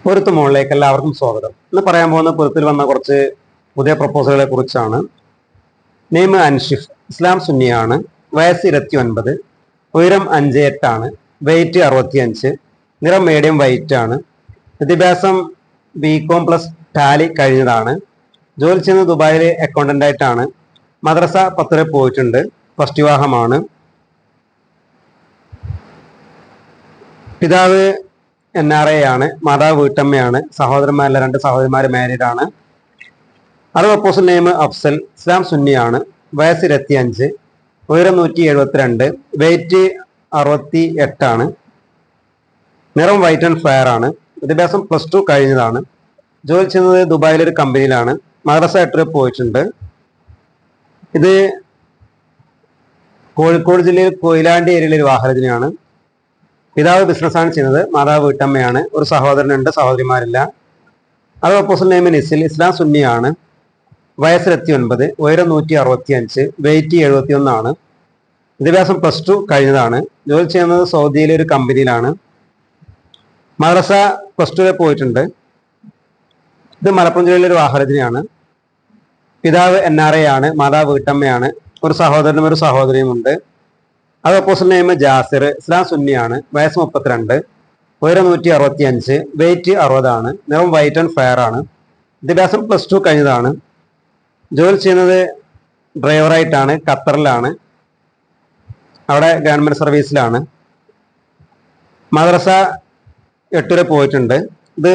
പൊരുത്ത് മുകളിലേക്ക് എല്ലാവർക്കും സ്വാഗതം. ഇന്ന് പറയാൻ പോകുന്ന പൊരുത്തിൽ വന്ന കുറച്ച് പുതിയ പ്രപ്പോസലുകളെ കുറിച്ചാണ്. നെയിം അൻഷിഫ്, ഇസ്ലാം സുന്നിയാണ്, വയസ്സ് 29, ഉയരം 5'8", വെയിറ്റ് 65, നിറം മീഡിയം വൈറ്റ് ആണ്, വിദ്യാഭ്യാസം BCom പ്ലസ് ടാലി കഴിഞ്ഞതാണ്, ജോലി ചെയ്യുന്നത് ദുബായിലെ അക്കൗണ്ടന്റ് ആയിട്ടാണ്, മദ്രസ 10 വരെ പോയിട്ടുണ്ട്, ഫസ്റ്റ് വിവാഹമാണ്. പിതാവ് NRA ആണ്, മാതാവ് വീട്ടമ്മയാണ്, സഹോദരന്മാരിലെ 2 സഹോദരിമാർ മാരീഡ് ആണ്. പ്രപ്പോസൽ നെയിം അഫ്സൽ, ഇസ്ലാം സുന്നിയാണ്, വയസ്സ് 25, ഉയരം 172, വെയിറ്റ് 68 ആണ്, നിറം വൈറ്റ് ആൻഡ് ഫെയർ ആണ്, വിദ്യാഭ്യാസം +2 കഴിഞ്ഞതാണ്, ജോലി ചെയ്യുന്നത് ദുബായിലെ ഒരു കമ്പനിയിലാണ്, മദ്രസ 8 വരെ പോയിട്ടുണ്ട്. ഇത് കോഴിക്കോട് ജില്ലയിൽ കൊയിലാണ്ടി ഏരിയയിലെ ഒരു വാഹനത്തിനാണ്. പിതാവ് ബിസിനസ്സാണ് ചെയ്യുന്നത്, മാതാവ് വീട്ടമ്മയാണ്, ഒരു സഹോദരനുണ്ട്, സഹോദരിമാരില്ല. പ്രപ്പോസൽ നെയിം നിസിൽ, ഇസ്ലാം സുന്നിയാണ്, വയസ്സ് 29, ഉയരം 165, വെയിറ്റ് 71 ആണ്, വിദ്യാഭ്യാസം +2 കഴിഞ്ഞതാണ്, ജോലി ചെയ്യുന്നത് സൗദിയിലെ ഒരു കമ്പനിയിലാണ്, മദ്രസ +2 വരെ പോയിട്ടുണ്ട്. ഇത് മലപ്പുറം ജില്ലയിലെ ഒരു വാഹനത്തിനാണ്. പിതാവ് NRA ആണ്, മാതാവ് വീട്ടമ്മയാണ്, ഒരു സഹോദരനും ഒരു സഹോദരിയും ഉണ്ട്. പ്രപ്പോസൽ നെയിം ജാസിർ, ഇസ്ലാം സുന്നിയാണ്, വയസ്സ് 32, ഉയരം 165, വെയിറ്റ് 60 ആണ്, നിറം വൈറ്റ് ആൻഡ് ഫെയർ ആണ്, വിദ്യാഭ്യാസം +2 കഴിഞ്ഞതാണ്, ജോലി ചെയ്യുന്നത് ഡ്രൈവറായിട്ടാണ്, ഖത്തറിലാണ്, അവിടെ ഗവൺമെന്റ് സർവീസിലാണ്, മദ്രസ 8 വരെ പോയിട്ടുണ്ട്. ഇത്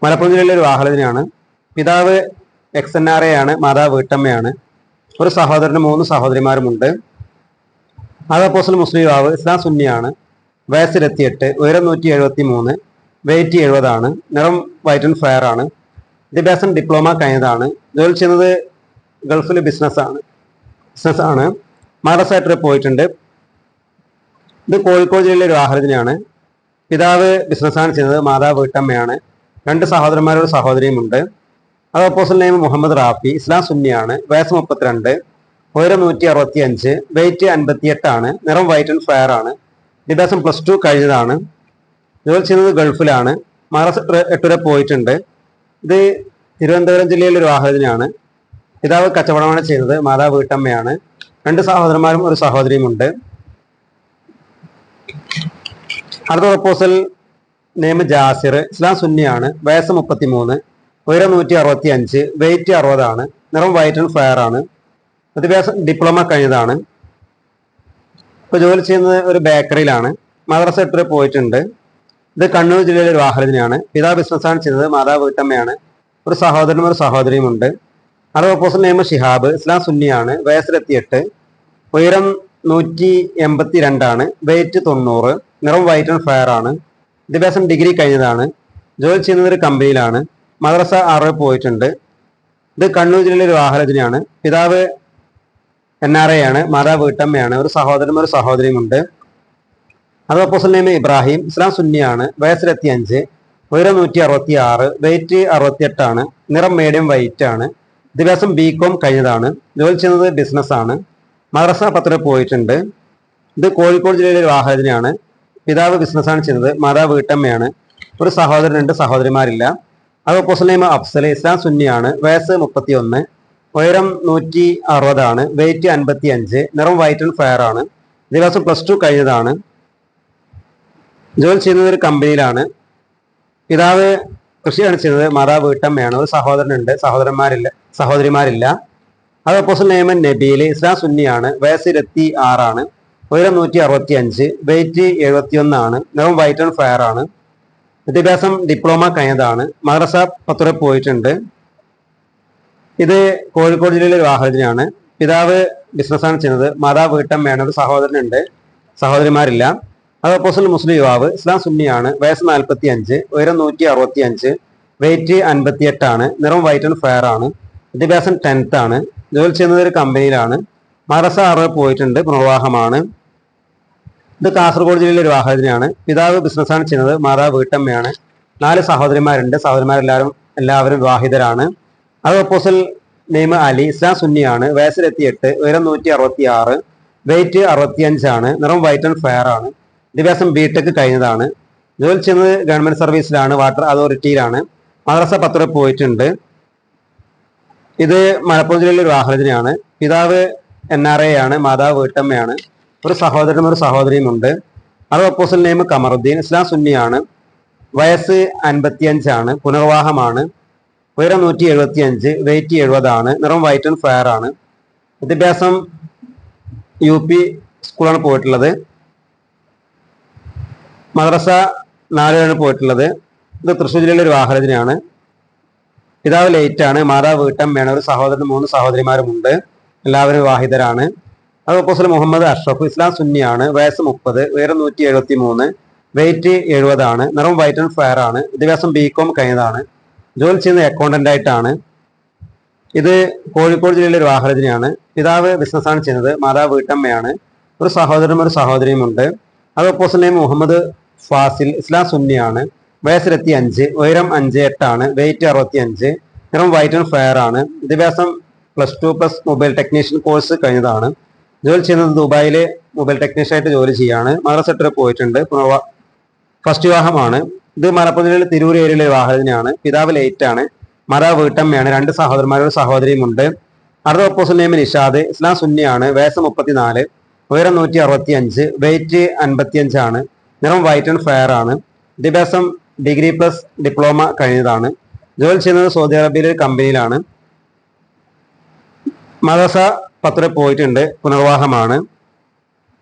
മലപ്പുറം ജില്ലയിലെ ഒരു വാഹനത്തിനാണ്. പിതാവ് XNRA ആണ്, മാതാവ് വീട്ടമ്മയാണ്, ഒരു സഹോദരനും 3 സഹോദരിമാരുമുണ്ട്. പ്രപ്പോസൽ മുസ്ലിം യുവാവ്, ഇസ്ലാം സുന്നിയാണ്, വയസ്സ് 28, ഉയരം 173, വെയിറ്റ് 70 ആണ്, നിറം വൈറ്റ് ആൻഡ് ഫെയർ ആണ്, വിദ്യാഭ്യാസം ഡിപ്ലോമ കഴിഞ്ഞതാണ്, ജോലി ചെയ്യുന്നത് ഗൾഫിൽ ബിസിനസ് ആണ്, മദ്രസ 8 വരെ പോയിട്ടുണ്ട്. ഇത് കോഴിക്കോട് ജില്ലയിലെ ഒരു വാഹനത്തിനാണ്. പിതാവ് ബിസിനസ്സാണ് ചെയ്യുന്നത്, മാതാവ് വീട്ടമ്മയാണ്, 2 സഹോദരന്മാരും ഒരു സഹോദരിയും ഉണ്ട്. പ്രപ്പോസൽ നെയിം മുഹമ്മദ് റാഫി, ഇസ്ലാം സുന്നിയാണ്, വയസ്സ് 32, ഉയരം 165, വെയിറ്റ് 58 ആണ്, നിറം വൈറ്റ് ആൻഡ് ഫെയർ ആണ്, വിദ്യാഭ്യാസം +2 കഴിഞ്ഞതാണ്, ജോലി ചെയ്യുന്നത് ഗൾഫിലാണ്, മദ്രസ 8 വരെ പോയിട്ടുണ്ട്. ഇത് തിരുവനന്തപുരം ജില്ലയിലെ ഒരു വാഹനത്തിനാണ്. പിതാവ് കച്ചവടമാണ് ചെയ്യുന്നത്, മാതാവ് വീട്ടമ്മയാണ്, 2 സഹോദരന്മാരും ഒരു സഹോദരിയും ഉണ്ട്. അടുത്ത പ്രപ്പോസൽ നെയിം ജാസിർ, ഇസ്ലാം സുന്നിയാണ്, വയസ്സ് 33, ഉയരം 165, വെയിറ്റ് 60 ആണ്, നിറം വൈറ്റ് ആൻഡ് ഫെയർ ആണ്, വിദ്യാഭ്യാസം ഡിപ്ലോമ കഴിഞ്ഞതാണ്. ഇപ്പോൾ ജോലി ചെയ്യുന്നത് ഒരു ബേക്കറിയിലാണ്, മദ്രസ 8 വരെ പോയിട്ടുണ്ട്. ഇത് കണ്ണൂർ ജില്ലയിലെ ഒരു വാഹനത്തിനാണ്. പിതാവ് ബിസിനസ്സാണ് ചെയ്യുന്നത്, മാതാവ് വീട്ടമ്മയാണ്, ഒരു സഹോദരനും ഒരു സഹോദരിയും ഉണ്ട്. പ്രപ്പോസൽ നെയിം ഷിഹാബ്, ഇസ്ലാം സുന്നിയാണ്, വയസ്സ് 28, ഉയരം 182 ആണ്, വെയിറ്റ് 90, നിറം വൈറ്റ് ആൻഡ് ഫെയർ ആണ്, വിദ്യാഭ്യാസം ഡിഗ്രി കഴിഞ്ഞതാണ്, ജോലി ചെയ്യുന്നത് ഒരു കമ്പനിയിലാണ്, മദ്രസ 6 വരെ പോയിട്ടുണ്ട്. ഇത് കണ്ണൂർ ജില്ലയിലെ ഒരു വാഹനത്തിനാണ്. പിതാവ് NRA ആണ്, മാതാവ് വീട്ടമ്മയാണ്, ഒരു സഹോദരനും ഒരു സഹോദരിയും ഉണ്ട്. പ്രപ്പോസൽ നെയിം ഇബ്രാഹിം, ഇസ്ലാം സുന്നിയാണ്, വയസ്സ് 25, ഉയരം 166, വെയിറ്റ് 68 ആണ്, നിറം മീഡിയം വൈറ്റ് ആണ്, വിദ്യാഭ്യാസം BCom കഴിഞ്ഞതാണ്, ജോലി ചെയ്യുന്നത് ബിസിനസ് ആണ്, മദ്രസ 10 വരെ പോയിട്ടുണ്ട്. ഇത് കോഴിക്കോട് ജില്ലയിലെ ഒരു വാഹനത്തിനാണ്. പിതാവ് ബിസിനസ്സാണ് ചെയ്യുന്നത്, മാതാവ് വീട്ടമ്മയാണ്, ഒരു സഹോദരൻ 2 സഹോദരിമാരില്ല. പ്രപ്പോസൽ നെയിം അഫ്സൽ, ഇസ്ലാം സുന്നിയാണ്, വയസ്സ് 31, ഉയരം 160 ആണ്, വെയിറ്റ് 55, നിറം വൈറ്റ് ആൻഡ് ഫെയർ ആണ്, വിദ്യാഭ്യാസം +2 കഴിഞ്ഞതാണ്, ജോലി ചെയ്യുന്നത് ഒരു കമ്പനിയിലാണ്. പിതാവ് കൃഷിയാണ് ചെയ്യുന്നത്, മാതാവ് വീട്ടമ്മയാണ്, ഒരു സഹോദരനുണ്ട്, സഹോദരിമാരില്ല. പ്രപ്പോസൽ നെയിം നബീൽ, ഇസ്ലാം സുന്നിയാണ്, വയസ്സ് 26 ആണ്, ഉയരം 165, വെയിറ്റ് 71 ആണ്, നിറം വൈറ്റ് ആൻഡ് ഫെയർ ആണ്, വിദ്യാഭ്യാസം ഡിപ്ലോമ കഴിഞ്ഞതാണ്, മദ്രസ 10 വരെ പോയിട്ടുണ്ട്. ഇത് കോഴിക്കോട് ജില്ലയിലെ ഒരു വാഹനത്തിനാണ്. പിതാവ് ബിസിനസ്സാണ് ചെയ്യുന്നത്, മാതാവ് വീട്ടമ്മയാണ്, ഒരു സഹോദരനുണ്ട്, സഹോദരിമാരില്ല. പ്രപ്പോസൽ മുസ്ലിം യുവാവ്, ഇസ്ലാം സുന്നിയാണ്, വയസ്സ് 45, ഉയരം 165, വെയിറ്റ് 58 ആണ്, നിറം വൈറ്റ് ആൻഡ് ഫെയർ ആണ്, വിദ്യാഭ്യാസം 10th ആണ്, ജോലി ചെയ്യുന്നത് ഒരു കമ്പനിയിലാണ്, മദ്രസ 6 വരെ പോയിട്ടുണ്ട്, പുനർവാഹമാണ്. ഇത് കാസർഗോഡ് ജില്ലയിലെ ഒരു വാഹനത്തിനാണ്. പിതാവ് ബിസിനസ്സാണ് ചെയ്യുന്നത്, മാതാവ് വീട്ടമ്മയാണ്, 4 സഹോദരിമാരുണ്ട്, സഹോദരിമാരെല്ലാവരും വിവാഹിതരാണ്. പ്രപ്പോസൽ നെയിം അലി, ഇസ്ലാം സുന്നിയാണ്, വയസ്സ് 28, ഉയരം 166, വെയിറ്റ് 65 ആണ്, നിറം വൈറ്റ് ആൻഡ് ഫെയർ ആണ്, വിദ്യാഭ്യാസം BTech കഴിഞ്ഞതാണ്, ജോലി ചെയ്യുന്നത് ഗവൺമെന്റ് സർവീസിലാണ്, വാട്ടർ അതോറിറ്റിയിലാണ്. മദ്രസ 10 വരെ പോയിട്ടുണ്ട്. ഇത് മലപ്പുറം ജില്ലയിലെ ഒരു ആഹ്ലജനയാണ്. പിതാവ് NRA ആണ്, മാതാവ് വീട്ടമ്മയാണ്. ഒരു സഹോദരനും ഒരു സഹോദരിയും ഉണ്ട്. അത് അപ്പോസ്റ്റൽ നെയിം കമറുദ്ദീൻ. ഇസ്ലാം സുന്നിയാണ്. വയസ്സ് 55 ആണ്. പുനർവാഹമാണ്. ഉയരം 175, വെയിറ്റ് 70 ആണ്. നിറം വൈറ്റ് ആൻഡ് ഫയർ ആണ്. വിദ്യാഭ്യാസം UP സ്കൂളാണ് പോയിട്ടുള്ളത്. മദ്രസ 4 പോയിട്ടുള്ളത്. ഇത് തൃശ്ശൂർ ജില്ലയിലെ ഒരു ആഹ്ലജനയാണ്. പിതാവ് ലേറ്റ് ആണ്, മാതാവ് വീട്ടമ്മയാണ്. ഒരു സഹോദരനും 3 സഹോദരിമാരുമുണ്ട്. എല്ലാവരും വിവാഹിതരാണ്. അത് അപ്പോസ്റ്റൽ മുഹമ്മദ് അഷ്റഫ്. ഇസ്ലാം സുന്നിയാണ്. വയസ്സ് 30, ഉയരം 173, വെയിറ്റ് 70 ആണ്. നിറം വൈറ്റ് ആൻഡ് ഫയർ ആണ്. വിദ്യാഭ്യാസം BCom കഴിഞ്ഞതാണ്. ജോലി ചെയ്യുന്നത് അക്കൗണ്ടന്റ് ആയിട്ടാണ്. ഇത് കോഴിക്കോട് ജില്ലയിലെ ഒരു ആഹ്ലജനയാണ്. പിതാവ് ബിസിനസ്സാണ് ചെയ്യുന്നത്, മാതാവ് വീട്ടമ്മയാണ്. ഒരു സഹോദരനും ഒരു സഹോദരിയും ഉണ്ട്. അത് അപ്പോസ്റ്റൽ നെയിം മുഹമ്മദ് ഫാസിൽ. ഇസ്ലാം സുന്നിയാണ്. വയസ്സ് 25, ഉയരം 58 ആണ്. വെയിറ്റ് 65, നിറം വൈറ്റ് ആൻഡ് ഫയർ ആണ്. വിദ്യാഭ്യാസം +2+ മൊബൈൽ ടെക്നീഷ്യൻ കോഴ്സ് കഴിഞ്ഞതാണ്. ജോലി ചെയ്യുന്നത് ദുബായിലെ മൊബൈൽ ടെക്നീഷ്യൻ ആയിട്ട് ജോലി ചെയ്യാണ്. മദ്രസ വരെ പോയിട്ടുണ്ട്. ഫസ്റ്റ് വിവാഹമാണ്. ഇത് മലപ്പുറം ജില്ലയിലെ തിരൂർ ഏരിയയിലെ വിവാഹത്തിനാണ്. പിതാവ് ലേറ്റ് ആണ്, മാതാവ് വീട്ടമ്മയാണ്. 2 സഹോദരന്മാരും ഒരു സഹോദരിയും ഉണ്ട്. അടുത്ത ഓപ്പോസിറ്റ് നെയിം നിഷാദ്. ഇസ്ലാം സുന്നിയാണ്. വയസ്സ് 34, ഉയരം 165, വെയിറ്റ് 55 ആണ്. നിറം വൈറ്റ് ആൻഡ് ഫയർ ആണ്. വിദ്യാഭ്യാസം ഡിഗ്രി+ ഡിപ്ലോമ കഴിഞ്ഞതാണ്. ജോലി ചെയ്യുന്നത് സൗദി അറേബ്യയിലെ ഒരു കമ്പനിയിലാണ്. മദ്രസ 10 വരെ പോയിട്ടുണ്ട്. പുനർവാഹമാണ്.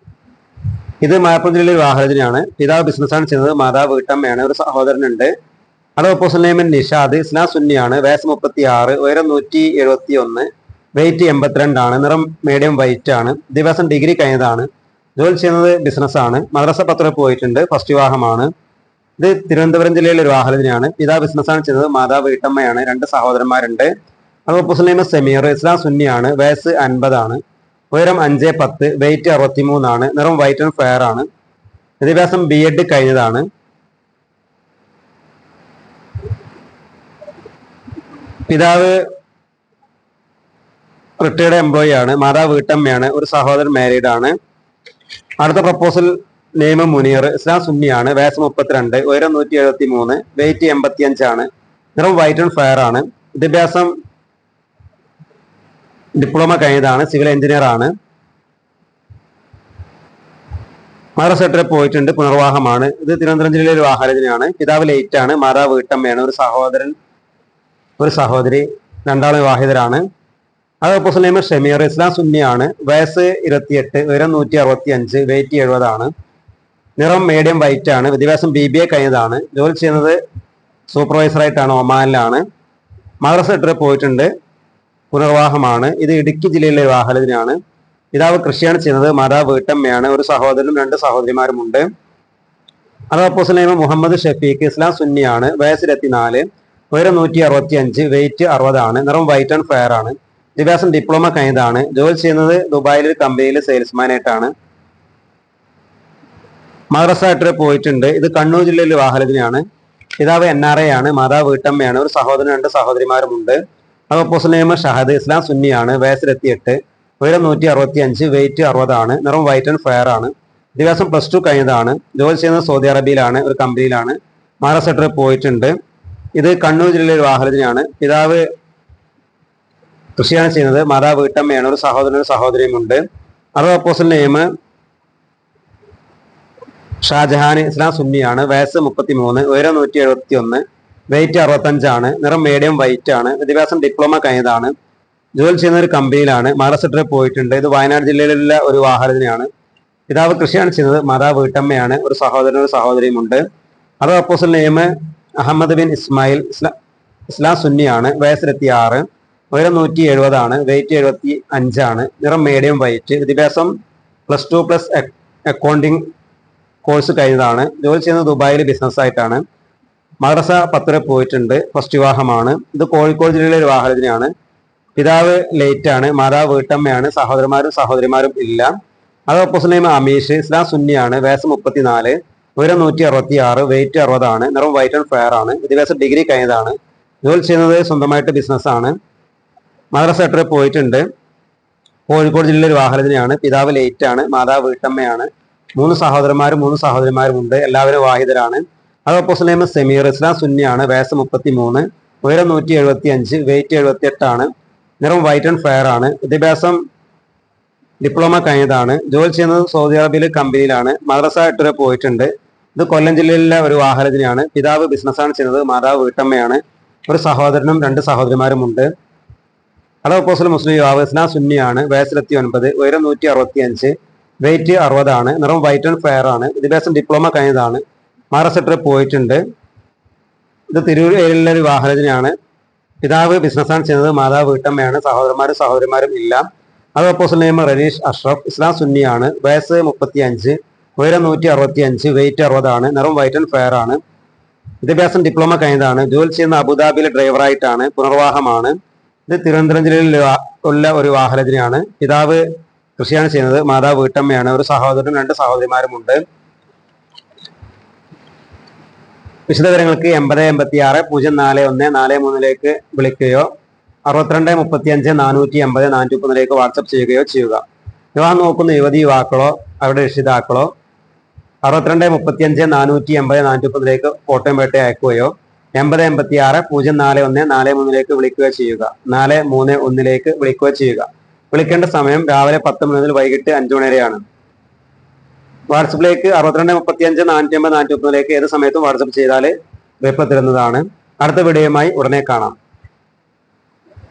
ഇത് മലപ്പുറം ജില്ലയിലെ ഒരു ആഹ്ലജനയാണ്. പിതാവ് ബിസിനസ്സാണ് ചെയ്യുന്നത്, മാതാവ് വീട്ടമ്മയാണ്. ഒരു സഹോദരനുണ്ട്. അത് ഓപ്പോസിറ്റ് നെയിം നിഷാദ്. ഇസ്ലാം സുന്നിയാണ്. വയസ്സ് 36, ഉയരം 171, വെയിറ്റ് 82 ആണ്. നിറം മീഡിയം വൈറ്റ് ആണ്. വിദ്യാഭ്യാസം ഡിഗ്രി കഴിഞ്ഞതാണ്. ജോലി ചെയ്യുന്നത് ബിസിനസ്സാണ്. മദ്രസ 10 വരെ പോയിട്ടുണ്ട്. ഫസ്റ്റ് വിവാഹമാണ്. ഇത് തിരുവനന്തപുരം ജില്ലയിലെ ഒരു ആഹ്ലജനയാണ്. പിതാവ് ബിസിനസ്സാണ് ചെയ്യുന്നത്, മാതാവ് വീട്ടമ്മയാണ്. 2 സഹോദരന്മാരുണ്ട്. അത് ഓപ്പോസിറ്റ് നെയിം സമീർ. ഇസ്ലാം സുന്നിയാണ്. വയസ്സ് 50 ആണ്. ഉയരം 5'10", വെയിറ്റ് 63 ആണ്. നിറം വൈറ്റ് ആൻഡ് ഫയർ ആണ്. വിദ്യാഭ്യാസം B.Ed കഴിഞ്ഞതാണ്. പിതാവ് റിട്ടയർഡ് എംപ്ലോയി ആണ്. മാതാവ് വീട്ടമ്മയാണ്. ഒരു സഹോദരൻ മാരീഡ് ആണ്. അടുത്ത പ്രപ്പോസൽ നെയിം മുനീർ. ഇസ്ലാം സുന്നിയാണ്. വയസ്സ് 32, ഉയരം 173, വെയിറ്റ് 85 ആണ്. നിറം വൈറ്റ് ആൻഡ് ഫയർ ആണ്. വിദ്യാഭ്യാസം ഡിപ്ലോമ കഴിഞ്ഞതാണ്. സിവിൽ എഞ്ചിനീയർ ആണ്. മദ്രസ വരെ പോയിട്ടുണ്ട്. പുനർവാഹമാണ്. ഇത് തിരുവനന്തപുരം ജില്ലയിലെ ഒരു ആഹ്ലജനയാണ്. പിതാവ് ലേറ്റ് ആണ്, മാതാവ് വീട്ടമ്മയാണ്. ഒരു സഹോദരൻ ഒരു സഹോദരി, 2 വിവാഹിതരാണ്. അത് ഓപ്പോസിറ്റ് നെയിം ഷമീർ. ഇസ്ലാം സുന്നിയാണ്. വയസ്സ് 28, ഉയരം 165, വെയിറ്റ് 70 ആണ്. നിറം മീഡിയം വൈറ്റ് ആണ്. വിദ്യാഭ്യാസം BBA കഴിഞ്ഞതാണ്. ജോലി ചെയ്യുന്നത് സൂപ്പർവൈസറായിട്ടാണ്, ഒമാനിലാണ്. മദ്രസ വരെ പോയിട്ടുണ്ട്. പുനർവാഹമാണ്. ഇത് ഇടുക്കി ജില്ലയിലെ ഒരു ആഹ്ലജനയാണ്. പിതാവ് കൃഷിയാണ് ചെയ്യുന്നത്, മാതാവ് വീട്ടമ്മയാണ്. ഒരു സഹോദരനും 2 സഹോദരിമാരുമുണ്ട്. അത് ഓപ്പോസിറ്റ് നെയിം മുഹമ്മദ് ഷഫീഖ്. ഇസ്ലാം സുന്നിയാണ്. വയസ്സ് 24, ഉയരം 165, വെയിറ്റ് 60 ആണ്. നിറം വൈറ്റ് ആൻഡ് ഫയർ ആണ്. വിദ്യാഭ്യാസം ഡിപ്ലോമ കഴിഞ്ഞതാണ്. ജോലി ചെയ്യുന്നത് ദുബായിലെ ഒരു കമ്പനിയിൽ സെയിൽസ്മാൻ ആയിട്ടാണ്. മദ്രസ വരെ പോയിട്ടുണ്ട്. ഇത് കണ്ണൂർ ജില്ലയിലെ ഒരു ആഹ്ലജനയാണ്. പിതാവ് NRA ആണ്, മാതാവ് വീട്ടമ്മയാണ്. ഒരു സഹോദരനും 2 സഹോദരിമാരുമുണ്ട്. അത് ഓപ്പോസിറ്റ് നെയിം ഷഹദ്. ഇസ്ലാം സുന്നിയാണ്. വയസ്സ് 28, ഉയരം 165, വെയിറ്റ് 60 ആണ്. നിറം വൈറ്റ് ആൻഡ് ഫയർ ആണ്. വിദ്യാഭ്യാസം +2 കഴിഞ്ഞതാണ്. ജോലി ചെയ്യുന്നത് സൗദി അറേബ്യയിലാണ്, ഒരു കമ്പനിയിലാണ്. മദ്രസ വരെ പോയിട്ടുണ്ട്. ഇത് കണ്ണൂർ ജില്ലയിലെ ഒരു ആഹ്ലജനയാണ്. പിതാവ് കൃഷിയാണ് ചെയ്യുന്നത്, മാതാവ് വീട്ടമ്മയാണ്. ഒരു സഹോദരനും സഹോദരിയും ഉണ്ട്. അത് ഓപ്പോസിറ്റ് നെയിം ഷാജഹാൻ. ഇസ്ലാം സുന്നിയാണ്. വയസ്സ് 33, ഉയരം 171, വെയിറ്റ് 65 ആണ്. നിറം മീഡിയം വൈറ്റ് ആണ്. വിദ്യാഭ്യാസം ഡിപ്ലോമ കഴിഞ്ഞതാണ്. ജോലി ചെയ്യുന്ന ഒരു കമ്പനിയിലാണ്. മദ്രസ വരെ പോയിട്ടുണ്ട്. ഇത് വയനാട് ജില്ലയിലുള്ള ഒരു ആഹ്ലജനയാണ്. പിതാവ് കൃഷിയാണ് ചെയ്യുന്നത്, മാതാവ് വീട്ടമ്മയാണ്. ഒരു സഹോദരനും ഒരു സഹോദരിയും ഉണ്ട്. അത് ഓപ്പോസിറ്റ് നെയിം അഹമ്മദ് ബിൻ ഇസ്മായിൽ. ഇസ്ലാം സുന്നിയാണ്. വയസ്സ് 26, ഉയരം 170 ആണ്. വെയിറ്റ് 75 ആണ്. നിറം മീഡിയം വൈറ്റ്. വിദ്യാഭ്യാസം +2+ അക്കൗണ്ടിങ് കോഴ്സ് കഴിഞ്ഞതാണ്. ജോലി ചെയ്യുന്നത് ദുബായിൽ ബിസിനസ്സായിട്ടാണ്. മദ്രസ 10 വരെ പോയിട്ടുണ്ട്. ഫസ്റ്റ് വിവാഹമാണ്. ഇത് കോഴിക്കോട് ജില്ലയിലെ ഒരു ആഹ്ലജനയാണ്. പിതാവ് ലേറ്റ് ആണ്, മാതാവ് വീട്ടമ്മയാണ്. സഹോദരന്മാരും സഹോദരിമാരും ഇല്ല. അത് ഓപ്പോസിറ്റ് നെയിം അമീഷ്. ഇസ്ലാം സുന്നിയാണ്. വയസ്സ് 34, ഉയരം 166, വെയിറ്റ് 60 ആണ്. നിറം വൈറ്റ് ആൻഡ് ഫയർ ആണ്. വിദ്യാഭ്യാസം ഡിഗ്രി കഴിഞ്ഞതാണ്. ജോലി ചെയ്യുന്നത് സ്വന്തമായിട്ട് ബിസിനസ്സാണ്. മദ്രസ വരെ പോയിട്ടുണ്ട്. കോഴിക്കോട് ജില്ലയിലെ ഒരു ആഹ്ലജനയാണ്. പിതാവ് ലേറ്റ് ആണ്, മാതാവ് വീട്ടമ്മയാണ്. 3 സഹോദരന്മാരും 3 സഹോദരിമാരും ഉണ്ട്. എല്ലാവരും വിവാഹിതരാണ്. അത് അപ്പോസ്റ്റൽ നെയിം സെമീർ, ഇസ്ലാം സുന്നിയാണ്, വയസ്സ് 33, ഉയരം 175, വെയിറ്റ് 78 ആണ്, നിറം വൈറ്റ് ആൻഡ് ഫെയർ ആണ്, വിദ്യാഭ്യാസം ഡിപ്ലോമ കഴിഞ്ഞതാണ്, ജോലി ചെയ്യുന്നത് സൗദി അറേബ്യയിലെ കമ്പനിയിലാണ്, മദ്രസ 8 വരെ പോയിട്ടുണ്ട്. ഇത് കൊല്ലം ജില്ലയിലെ ഒരു വാഹനത്തിനാണ്. പിതാവ് ബിസിനസ്സാണ് ചെയ്യുന്നത്, മാതാവ് വീട്ടമ്മയാണ്, ഒരു സഹോദരനും 2 സഹോദരിമാരുമുണ്ട്. അത് അപ്പോസ്റ്റൽ മുസ്ലിം യുവാവ്, ഇസ്ലാം സുന്നിയാണ്, വയസ്സ് 29, ഉയരം 165, വെയിറ്റ് 60 ആണ്, നിറം വൈറ്റ് ആൻഡ് ഫെയർ ആണ്, വിദ്യാഭ്യാസം ഡിപ്ലോമ കഴിഞ്ഞതാണ്, മദ്രസ 8 വരെ പോയിട്ടുണ്ട്. ഇത് തിരൂർ ഏരിയയിലെ ഒരു വാഹനത്തിനാണ്. പിതാവ് ബിസിനസ്സാണ് ചെയ്യുന്നത്, മാതാവ് വീട്ടമ്മയാണ്, സഹോദരന്മാരും ഇല്ല. അത് അപ്പോസ്റ്റൽ നെയിം റനീഷ് അഷ്റഫ്, ഇസ്ലാം സുന്നിയാണ്, വയസ്സ് 35, ഉയരം 165, വെയിറ്റ് 60 ആണ്, നിറം വൈറ്റ് ആൻഡ് ഫെയർ ആണ്, വിദ്യാഭ്യാസം ഡിപ്ലോമ കഴിഞ്ഞതാണ്, ജോലി ചെയ്യുന്ന അബുദാബിയിലെ ഡ്രൈവറായിട്ടാണ്, പുനർവാഹമാണ്. ഇത് തിരുവനന്തപുരം ജില്ലയിൽ ഉള്ള ഒരു വാഹനത്തിനാണ്. പിതാവ് കൃഷിയാണ് ചെയ്യുന്നത്, മാതാവ് വീട്ടമ്മയാണ്, ഒരു സഹോദരനും 2 സഹോദരിമാരുമുണ്ട്. വിശദവിവരങ്ങൾക്ക് 8086 041 43 വിളിക്കുകയോ 6235 480 430 വാട്സപ്പ് ചെയ്യുകയോ ചെയ്യുക. വിവാഹം നോക്കുന്ന യുവാക്കളോ അവരുടെ രക്ഷിതാക്കളോ 6235 480 430 കോട്ടയം പേട്ട അയക്കുകയോ 8086 041 43 വിളിക്കുകയോ ചെയ്യുക. 431 വിളിക്കുകയോ ചെയ്യുക. വിളിക്കേണ്ട സമയം രാവിലെ 10 മണി മുതൽ വൈകിട്ട് 5 മണി വരെയാണ്. വാട്സപ്പിലേക്ക് 6235 480 430 ഏത് സമയത്തും വാട്സപ്പ് ചെയ്താൽ റിപ്ലൈ തരുന്നതാണ്. അടുത്ത വീഡിയോയുമായി ഉടനെ കാണാം.